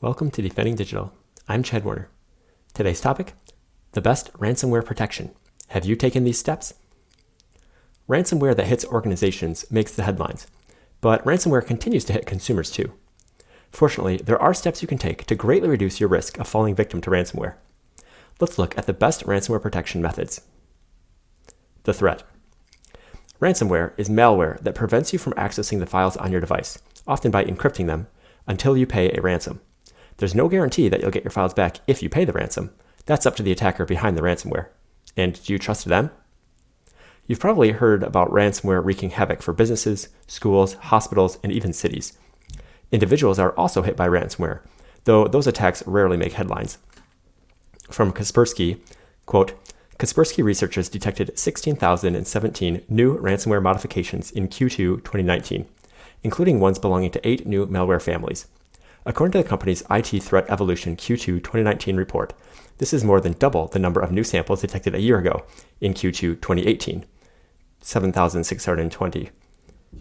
Welcome to Defending Digital. I'm Chad Warner. Today's topic, the best ransomware protection. Have you taken these steps? Ransomware that hits organizations makes the headlines, but ransomware continues to hit consumers too. Fortunately, there are steps you can take to greatly reduce your risk of falling victim to ransomware. Let's look at the best ransomware protection methods. The threat. Ransomware is malware that prevents you from accessing the files on your device, often by encrypting them, until you pay a ransom. There's no guarantee that you'll get your files back if you pay the ransom. That's up to the attacker behind the ransomware. And do you trust them? You've probably heard about ransomware wreaking havoc for businesses, schools, hospitals, and even cities. Individuals are also hit by ransomware, though those attacks rarely make headlines. From Kaspersky, quote, Kaspersky researchers detected 16,017 new ransomware modifications in Q2 2019, including ones belonging to 8 new malware families. According to the company's IT Threat Evolution Q2 2019 report, this is more than double the number of new samples detected a year ago in Q2 2018, 7,620.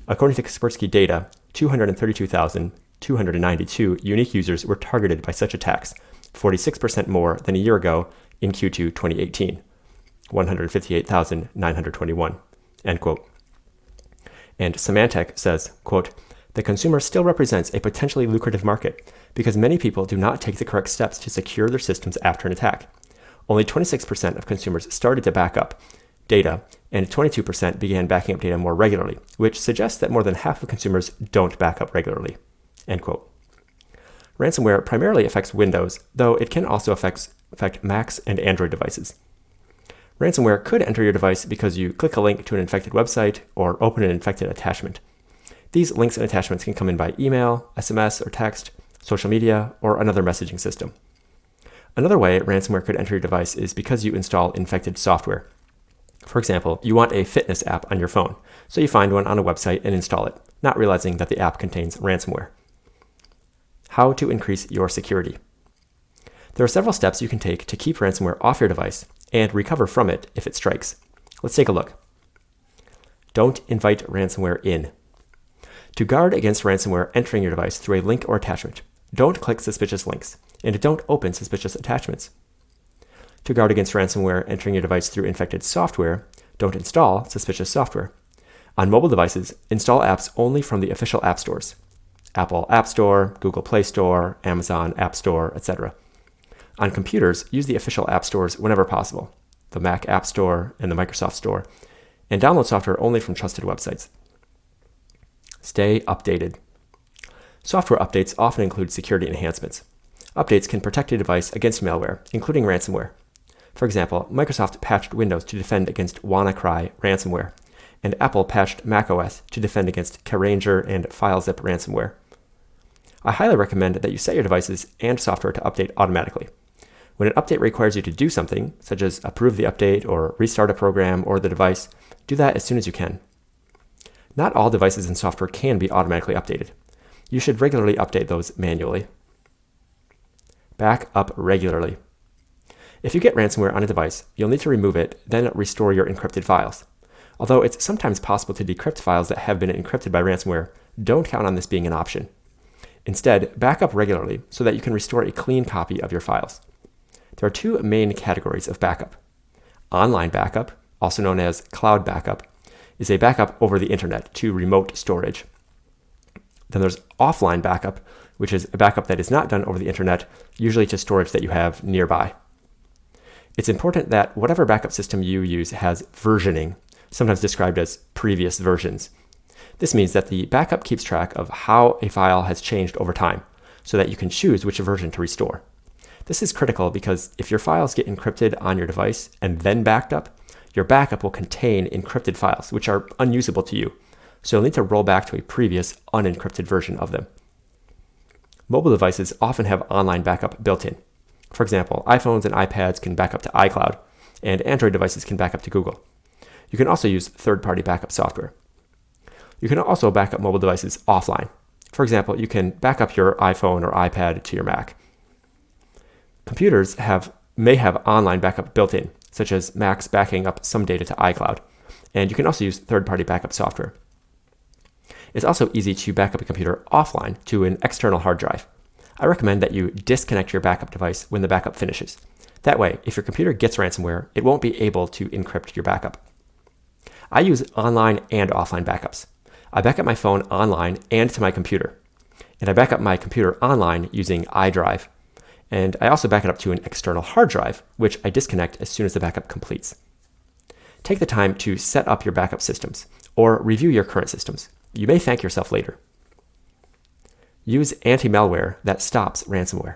According to Kaspersky data, 232,292 unique users were targeted by such attacks, 46% more than a year ago in Q2 2018, 158,921, end quote. And Symantec says, quote, the consumer still represents a potentially lucrative market because many people do not take the correct steps to secure their systems after an attack. Only 26% of consumers started to back up data, and 22% began backing up data more regularly, which suggests that more than half of consumers don't back up regularly, end quote. Ransomware primarily affects Windows, though it can also affect Macs and Android devices. Ransomware could enter your device because you click a link to an infected website or open an infected attachment. These links and attachments can come in by email, SMS or text, social media, or another messaging system. Another way ransomware could enter your device is because you install infected software. For example, you want a fitness app on your phone, so you find one on a website and install it, not realizing that the app contains ransomware. How to increase your security. There are several steps you can take to keep ransomware off your device and recover from it if it strikes. Let's take a look. Don't invite ransomware in. To guard against ransomware entering your device through a link or attachment, don't click suspicious links, and don't open suspicious attachments. To guard against ransomware entering your device through infected software, don't install suspicious software. On mobile devices, install apps only from the official app stores. Apple App Store, Google Play Store, Amazon App Store, etc. On computers, use the official app stores whenever possible, the Mac App Store and the Microsoft Store, and download software only from trusted websites. Stay updated. Software updates often include security enhancements. Updates can protect your device against malware, including ransomware. For example, Microsoft patched Windows to defend against WannaCry ransomware, and Apple patched macOS to defend against Karanger and FileZip ransomware. I highly recommend that you set your devices and software to update automatically. When an update requires you to do something, such as approve the update or restart a program or the device, do that as soon as you can. Not all devices and software can be automatically updated. You should regularly update those manually. Back up regularly. If you get ransomware on a device, you'll need to remove it, then restore your encrypted files. Although it's sometimes possible to decrypt files that have been encrypted by ransomware, don't count on this being an option. Instead, back up regularly so that you can restore a clean copy of your files. There are two main categories of backup. Online backup, also known as cloud backup, is a backup over the internet to remote storage. Then there's offline backup, which is a backup that is not done over the internet, usually to storage that you have nearby. It's important that whatever backup system you use has versioning, sometimes described as previous versions. This means that the backup keeps track of how a file has changed over time, so that you can choose which version to restore. This is critical because if your files get encrypted on your device and then backed up, your backup will contain encrypted files, which are unusable to you, so you'll need to roll back to a previous unencrypted version of them. Mobile devices often have online backup built in. For example, iPhones and iPads can back up to iCloud, and Android devices can back up to Google. You can also use third-party backup software. You can also back up mobile devices offline. For example, you can back up your iPhone or iPad to your Mac. Computers may have online backup built in, such as Macs backing up some data to iCloud, and you can also use third-party backup software. It's also easy to back up a computer offline to an external hard drive. I recommend that you disconnect your backup device when the backup finishes. That way, if your computer gets ransomware, it won't be able to encrypt your backup. I use online and offline backups. I back up my phone online and to my computer. And I back up my computer online using iDrive. And I also back it up to an external hard drive, which I disconnect as soon as the backup completes. Take the time to set up your backup systems or review your current systems. You may thank yourself later. Use anti-malware that stops ransomware.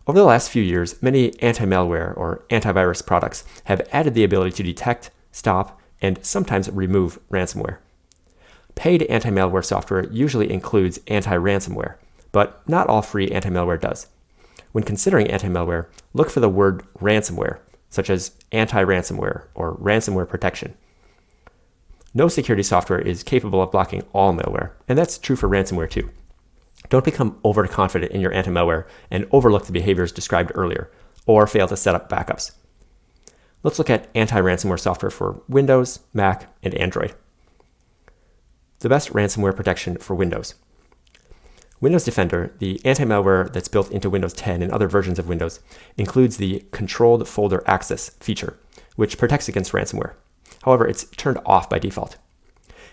Over the last few years, many anti-malware or antivirus products have added the ability to detect, stop, and sometimes remove ransomware. Paid anti-malware software usually includes anti-ransomware, but not all free anti-malware does. When considering anti-malware, look for the word ransomware, such as anti-ransomware or ransomware protection. No security software is capable of blocking all malware, and that's true for ransomware too. Don't become overconfident in your anti-malware and overlook the behaviors described earlier, or fail to set up backups. Let's look at anti-ransomware software for Windows, Mac, and Android. The best ransomware protection for Windows. Windows Defender, the anti-malware that's built into Windows 10 and other versions of Windows, includes the controlled folder access feature, which protects against ransomware. However, it's turned off by default.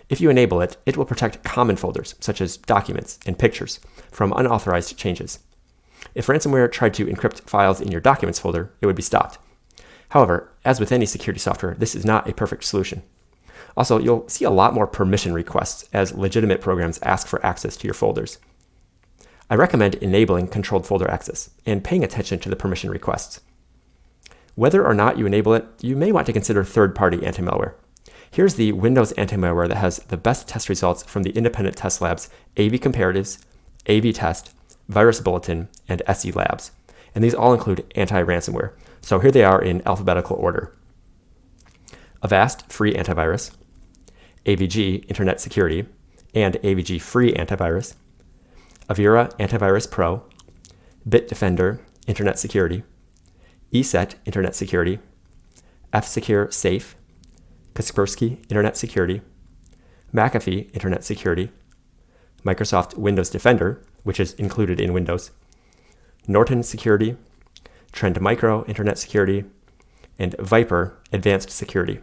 If you enable it, it will protect common folders, such as documents and pictures, from unauthorized changes. If ransomware tried to encrypt files in your documents folder, it would be stopped. However, as with any security software, this is not a perfect solution. Also, you'll see a lot more permission requests as legitimate programs ask for access to your folders. I recommend enabling controlled folder access and paying attention to the permission requests. Whether or not you enable it, you may want to consider third-party anti-malware. Here's the Windows anti-malware that has the best test results from the independent test labs AV Comparatives, AV Test, Virus Bulletin, and SE Labs. And these all include anti-ransomware. So here they are in alphabetical order. Avast Free Antivirus, AVG Internet Security, and AVG Free Antivirus, Avira Antivirus Pro, Bitdefender Internet Security, ESET Internet Security, F-Secure Safe, Kaspersky Internet Security, McAfee Internet Security, Microsoft Windows Defender, which is included in Windows, Norton Security, Trend Micro Internet Security, and Viper Advanced Security.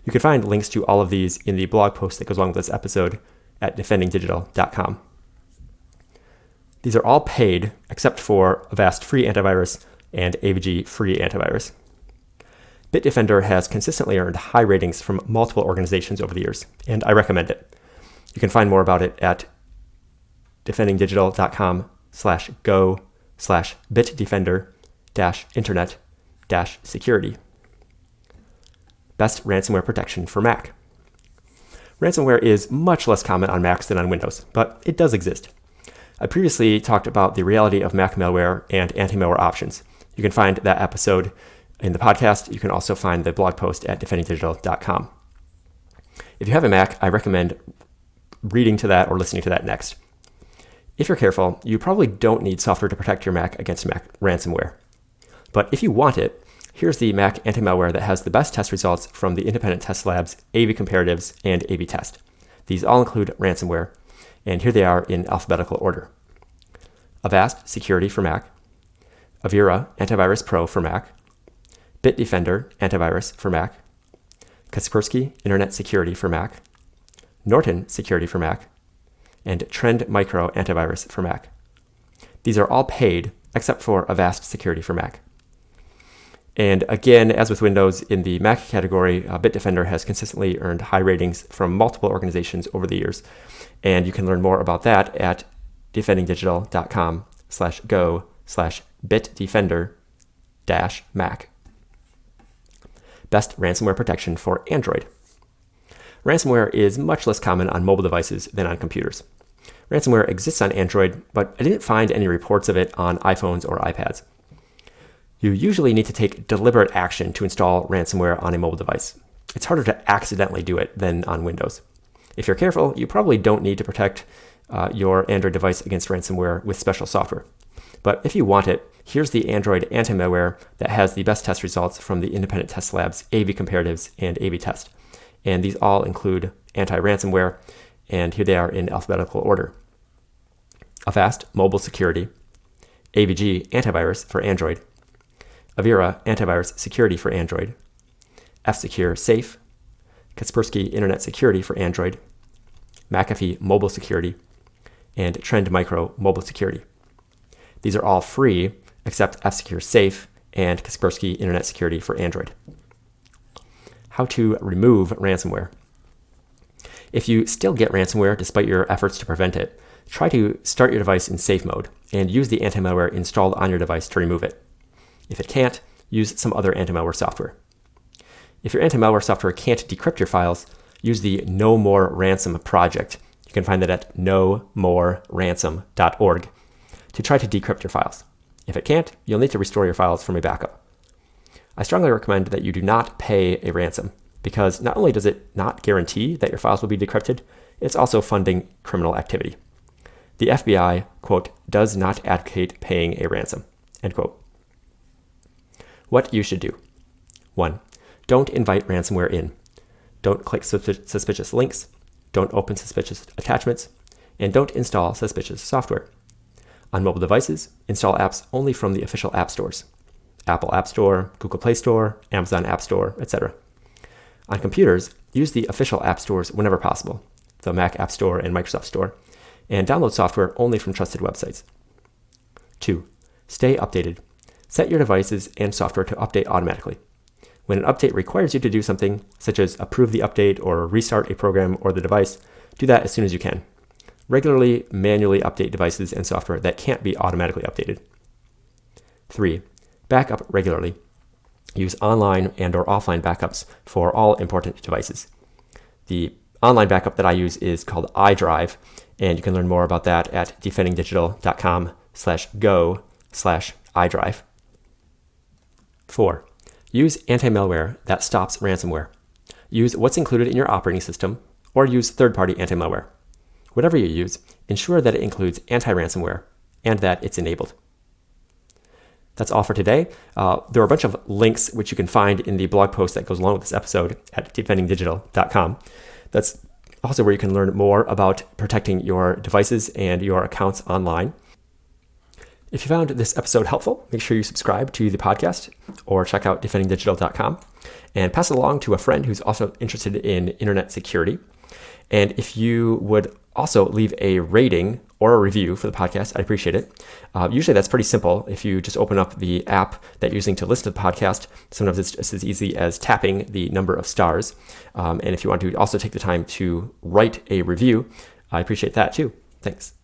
You can find links to all of these in the blog post that goes along with this episode at defendingdigital.com. These are all paid except for Avast Free Antivirus and AVG Free Antivirus. Bitdefender has consistently earned high ratings from multiple organizations over the years, and I recommend it. You can find more about it at defendingdigital.com/go/bitdefender-internet-security. Best ransomware protection for Mac. Ransomware is much less common on Macs than on Windows, but it does exist. I previously talked about the reality of Mac malware and anti-malware options. You can find that episode in the podcast. You can also find the blog post at defendingdigital.com. If you have a Mac, I recommend reading to that or listening to that next. If you're careful, you probably don't need software to protect your Mac against Mac ransomware. But if you want it, here's the Mac anti-malware that has the best test results from the independent test labs AV Comparatives and AV Test. These all include ransomware, and here they are in alphabetical order. Avast Security for Mac, Avira Antivirus Pro for Mac, Bitdefender Antivirus for Mac, Kaspersky Internet Security for Mac, Norton Security for Mac, and Trend Micro Antivirus for Mac. These are all paid except for Avast Security for Mac. And again, as with Windows, in the Mac category, Bitdefender has consistently earned high ratings from multiple organizations over the years. And you can learn more about that at defendingdigital.com/go/bitdefender-Mac. Best ransomware protection for Android. Ransomware is much less common on mobile devices than on computers. Ransomware exists on Android, but I didn't find any reports of it on iPhones or iPads. You usually need to take deliberate action to install ransomware on a mobile device. It's harder to accidentally do it than on Windows. If you're careful, you probably don't need to protect your Android device against ransomware with special software. But if you want it, here's the Android anti-malware that has the best test results from the independent test labs AV Comparatives and AV Test. And these all include anti-ransomware, and here they are in alphabetical order. Avast Mobile Security, AVG antivirus for Android, Avira antivirus security for Android, F-Secure Safe, Kaspersky Internet Security for Android, McAfee Mobile Security, and Trend Micro Mobile Security. These are all free except F-Secure Safe and Kaspersky Internet Security for Android. How to remove ransomware. If you still get ransomware despite your efforts to prevent it, try to start your device in safe mode and use the anti-malware installed on your device to remove it. If it can't, use some other anti-malware software. If your anti-malware software can't decrypt your files, use the No More Ransom project. You can find that at nomoreransom.org to try to decrypt your files. If it can't, you'll need to restore your files from a backup. I strongly recommend that you do not pay a ransom, because not only does it not guarantee that your files will be decrypted, it's also funding criminal activity. The FBI, quote, does not advocate paying a ransom, end quote. What you should do. 1. Don't invite ransomware in. Don't click suspicious links. Don't open suspicious attachments. And don't install suspicious software. On mobile devices, install apps only from the official app stores. Apple App Store, Google Play Store, Amazon App Store, etc. On computers, use the official app stores whenever possible, the Mac App Store and Microsoft Store, and download software only from trusted websites. 2. Stay updated. Set your devices and software to update automatically. When an update requires you to do something, such as approve the update or restart a program or the device, do that as soon as you can. Regularly, manually update devices and software that can't be automatically updated. 3. Back up regularly. Use online and/or offline backups for all important devices. The online backup that I use is called iDrive, and you can learn more about that at defendingdigital.com/go/iDrive. 4. Use anti-malware that stops ransomware. Use what's included in your operating system, or use third-party anti-malware. Whatever you use, ensure that it includes anti-ransomware and that it's enabled. That's all for today. There are a bunch of links which you can find in the blog post that goes along with this episode at defendingdigital.com. That's also where you can learn more about protecting your devices and your accounts online. If you found this episode helpful, make sure you subscribe to the podcast or check out defendingdigital.com and pass it along to a friend who's also interested in internet security. And if you would also leave a rating or a review for the podcast, I'd appreciate it. Usually that's pretty simple. If you just open up the app that you're using to listen to the podcast, sometimes it's just as easy as tapping the number of stars. And if you want to also take the time to write a review, I appreciate that too. Thanks.